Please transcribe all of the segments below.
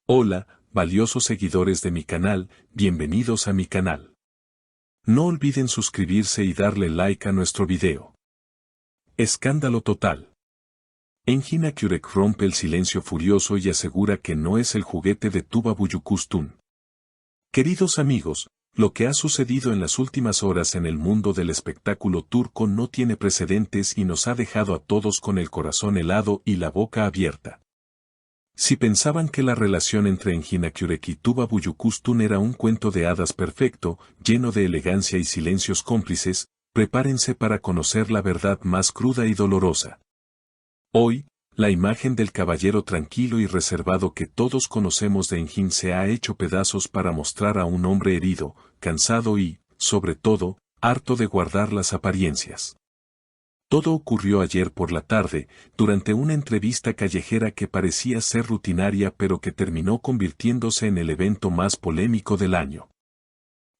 Hola, valiosos seguidores de mi canal, bienvenidos a mi canal. No olviden suscribirse y darle like a nuestro video. Escándalo total. Engin Akyurek rompe el silencio furioso y asegura que no es el juguete de Tuba Büyüküstün. Queridos amigos, lo que ha sucedido en las últimas horas en el mundo del espectáculo turco no tiene precedentes y nos ha dejado a todos con el corazón helado y la boca abierta. Si pensaban que la relación entre Engin Akyurek y Tuba Büyüküstün era un cuento de hadas perfecto, lleno de elegancia y silencios cómplices, prepárense para conocer la verdad más cruda y dolorosa. Hoy, la imagen del caballero tranquilo y reservado que todos conocemos de Engin se ha hecho pedazos para mostrar a un hombre herido, cansado y, sobre todo, harto de guardar las apariencias. Todo ocurrió ayer por la tarde, durante una entrevista callejera que parecía ser rutinaria pero que terminó convirtiéndose en el evento más polémico del año.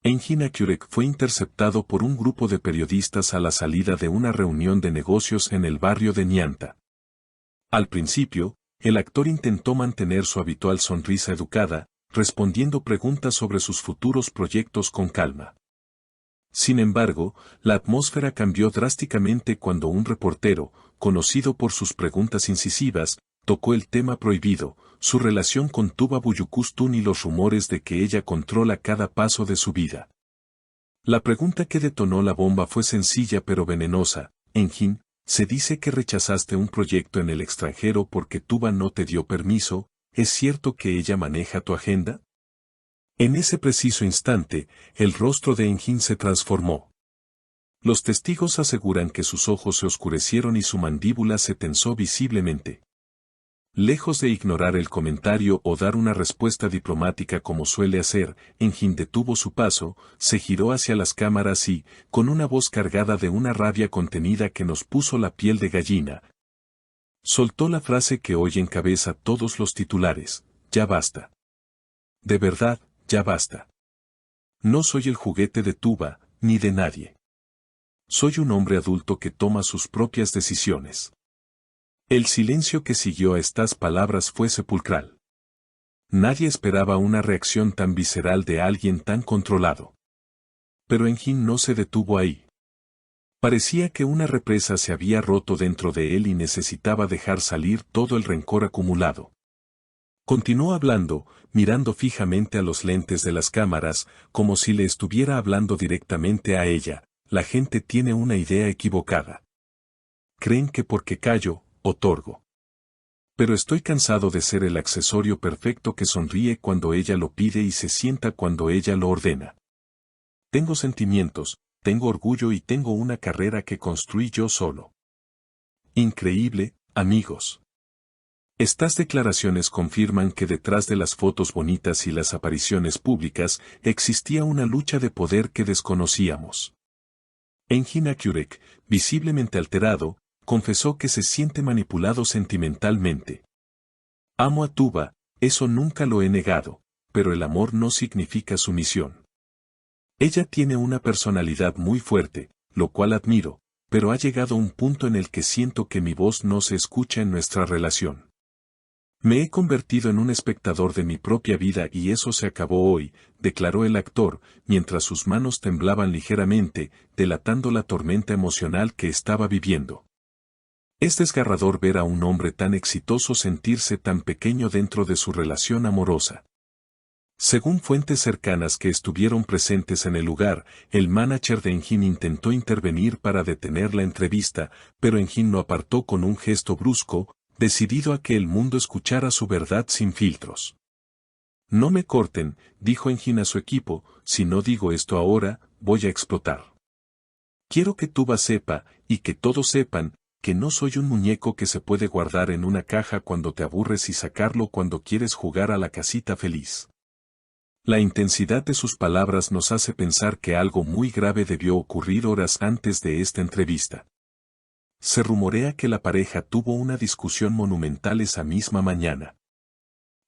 Engin Akyurek fue interceptado por un grupo de periodistas a la salida de una reunión de negocios en el barrio de Nianta. Al principio, el actor intentó mantener su habitual sonrisa educada, respondiendo preguntas sobre sus futuros proyectos con calma. Sin embargo, la atmósfera cambió drásticamente cuando un reportero, conocido por sus preguntas incisivas, tocó el tema prohibido, su relación con Tuba Büyüküstün y los rumores de que ella controla cada paso de su vida. La pregunta que detonó la bomba fue sencilla pero venenosa. Engin, se dice que rechazaste un proyecto en el extranjero porque Tuba no te dio permiso, ¿es cierto que ella maneja tu agenda? En ese preciso instante, el rostro de Engin se transformó. Los testigos aseguran que sus ojos se oscurecieron y su mandíbula se tensó visiblemente. Lejos de ignorar el comentario o dar una respuesta diplomática como suele hacer, Engin detuvo su paso, se giró hacia las cámaras y, con una voz cargada de una rabia contenida que nos puso la piel de gallina, soltó la frase que hoy encabeza todos los titulares: ya basta. De verdad, ya basta. No soy el juguete de Tuba, ni de nadie. Soy un hombre adulto que toma sus propias decisiones. El silencio que siguió a estas palabras fue sepulcral. Nadie esperaba una reacción tan visceral de alguien tan controlado. Pero Engin no se detuvo ahí. Parecía que una represa se había roto dentro de él y necesitaba dejar salir todo el rencor acumulado. Continuó hablando, mirando fijamente a los lentes de las cámaras, como si le estuviera hablando directamente a ella. La gente tiene una idea equivocada. Creen que porque callo, otorgo. Pero estoy cansado de ser el accesorio perfecto que sonríe cuando ella lo pide y se sienta cuando ella lo ordena. Tengo sentimientos, tengo orgullo y tengo una carrera que construí yo solo. Increíble, amigos. Estas declaraciones confirman que detrás de las fotos bonitas y las apariciones públicas existía una lucha de poder que desconocíamos. Engin Akyurek, visiblemente alterado, confesó que se siente manipulado sentimentalmente. Amo a Tuba, eso nunca lo he negado, pero el amor no significa sumisión. Ella tiene una personalidad muy fuerte, lo cual admiro, pero ha llegado un punto en el que siento que mi voz no se escucha en nuestra relación. Me he convertido en un espectador de mi propia vida y eso se acabó hoy, declaró el actor, mientras sus manos temblaban ligeramente, delatando la tormenta emocional que estaba viviendo. Es desgarrador ver a un hombre tan exitoso sentirse tan pequeño dentro de su relación amorosa. Según fuentes cercanas que estuvieron presentes en el lugar, el manager de Engin intentó intervenir para detener la entrevista, pero Engin lo apartó con un gesto brusco, decidido a que el mundo escuchara su verdad sin filtros. No me corten, dijo Engin a su equipo, si no digo esto ahora, voy a explotar. Quiero que Tuba sepa, y que todos sepan, que no soy un muñeco que se puede guardar en una caja cuando te aburres y sacarlo cuando quieres jugar a la casita feliz. La intensidad de sus palabras nos hace pensar que algo muy grave debió ocurrir horas antes de esta entrevista. Se rumorea que la pareja tuvo una discusión monumental esa misma mañana.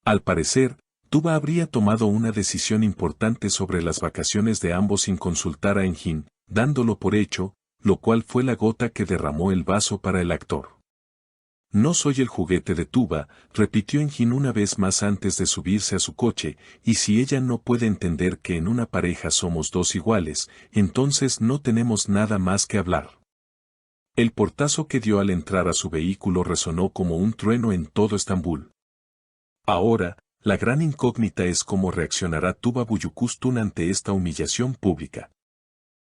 Al parecer, Tuba habría tomado una decisión importante sobre las vacaciones de ambos sin consultar a Engin, dándolo por hecho, lo cual fue la gota que derramó el vaso para el actor. No soy el juguete de Tuba, repitió Enjin una vez más antes de subirse a su coche, y si ella no puede entender que en una pareja somos dos iguales, entonces no tenemos nada más que hablar. El portazo que dio al entrar a su vehículo resonó como un trueno en todo Estambul. Ahora, la gran incógnita es cómo reaccionará Tuba Büyüküstün ante esta humillación pública.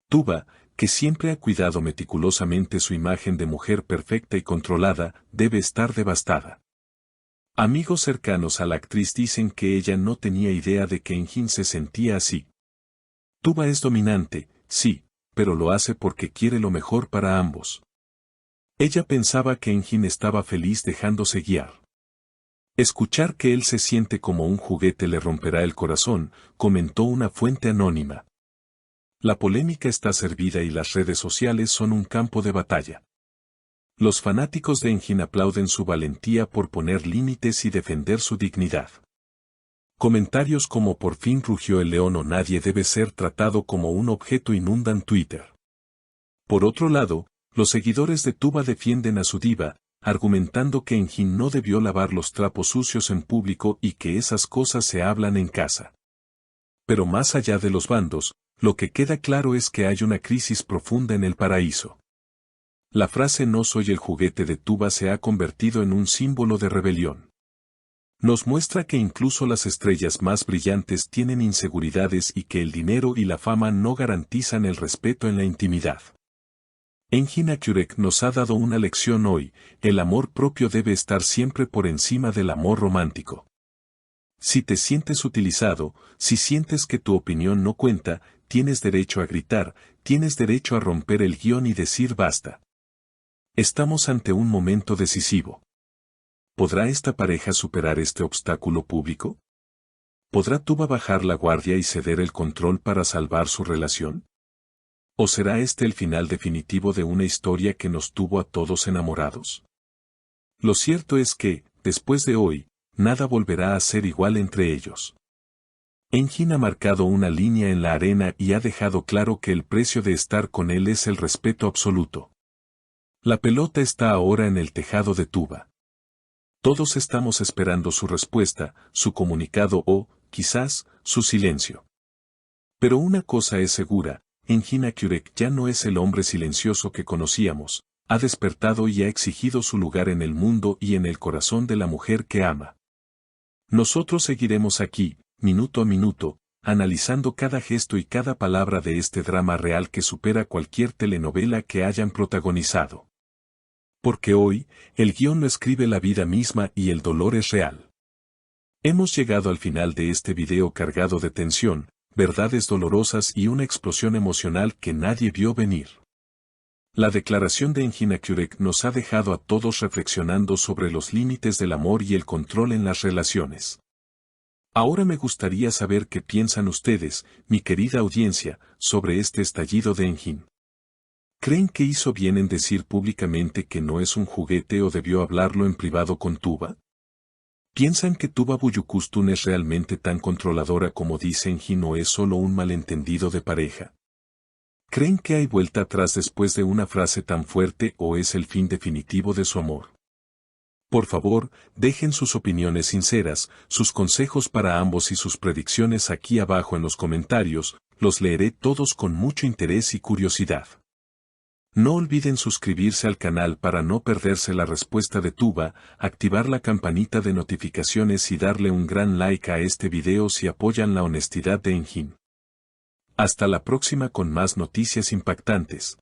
Tuba, que siempre ha cuidado meticulosamente su imagen de mujer perfecta y controlada, debe estar devastada. Amigos cercanos a la actriz dicen que ella no tenía idea de que Enjin se sentía así. Tuba es dominante, sí, pero lo hace porque quiere lo mejor para ambos. Ella pensaba que Enjin estaba feliz dejándose guiar. Escuchar que él se siente como un juguete le romperá el corazón, comentó una fuente anónima. La polémica está servida y las redes sociales son un campo de batalla. Los fanáticos de Enjin aplauden su valentía por poner límites y defender su dignidad. Comentarios como "por fin rugió el león" o "nadie debe ser tratado como un objeto" inundan Twitter. Por otro lado, los seguidores de Tuba defienden a su diva, argumentando que Enjin no debió lavar los trapos sucios en público y que esas cosas se hablan en casa. Pero más allá de los bandos, lo que queda claro es que hay una crisis profunda en el paraíso. La frase "no soy el juguete de Tuba" se ha convertido en un símbolo de rebelión. Nos muestra que incluso las estrellas más brillantes tienen inseguridades y que el dinero y la fama no garantizan el respeto en la intimidad. Engin Akyurek nos ha dado una lección hoy: el amor propio debe estar siempre por encima del amor romántico. Si te sientes utilizado, si sientes que tu opinión no cuenta, tienes derecho a gritar, tienes derecho a romper el guión y decir basta. Estamos ante un momento decisivo. ¿Podrá esta pareja superar este obstáculo público? ¿Podrá Tuba bajar la guardia y ceder el control para salvar su relación? ¿O será este el final definitivo de una historia que nos tuvo a todos enamorados? Lo cierto es que, después de hoy, nada volverá a ser igual entre ellos. Engin ha marcado una línea en la arena y ha dejado claro que el precio de estar con él es el respeto absoluto. La pelota está ahora en el tejado de Tuba. Todos estamos esperando su respuesta, su comunicado o, quizás, su silencio. Pero una cosa es segura: Engin Akyurek ya no es el hombre silencioso que conocíamos, ha despertado y ha exigido su lugar en el mundo y en el corazón de la mujer que ama. Nosotros seguiremos aquí, minuto a minuto, analizando cada gesto y cada palabra de este drama real que supera cualquier telenovela que hayan protagonizado. Porque hoy, el guión lo escribe la vida misma y el dolor es real. Hemos llegado al final de este video cargado de tensión, verdades dolorosas y una explosión emocional que nadie vio venir. La declaración de Engin Akyurek nos ha dejado a todos reflexionando sobre los límites del amor y el control en las relaciones. Ahora me gustaría saber qué piensan ustedes, mi querida audiencia, sobre este estallido de Engin. ¿Creen que hizo bien en decir públicamente que no es un juguete o debió hablarlo en privado con Tuba? ¿Piensan que Tuba Büyüküstün es realmente tan controladora como dice Engin o es solo un malentendido de pareja? ¿Creen que hay vuelta atrás después de una frase tan fuerte o es el fin definitivo de su amor? Por favor, dejen sus opiniones sinceras, sus consejos para ambos y sus predicciones aquí abajo en los comentarios, los leeré todos con mucho interés y curiosidad. No olviden suscribirse al canal para no perderse la respuesta de Tuba, activar la campanita de notificaciones y darle un gran like a este video si apoyan la honestidad de Engin. Hasta la próxima con más noticias impactantes.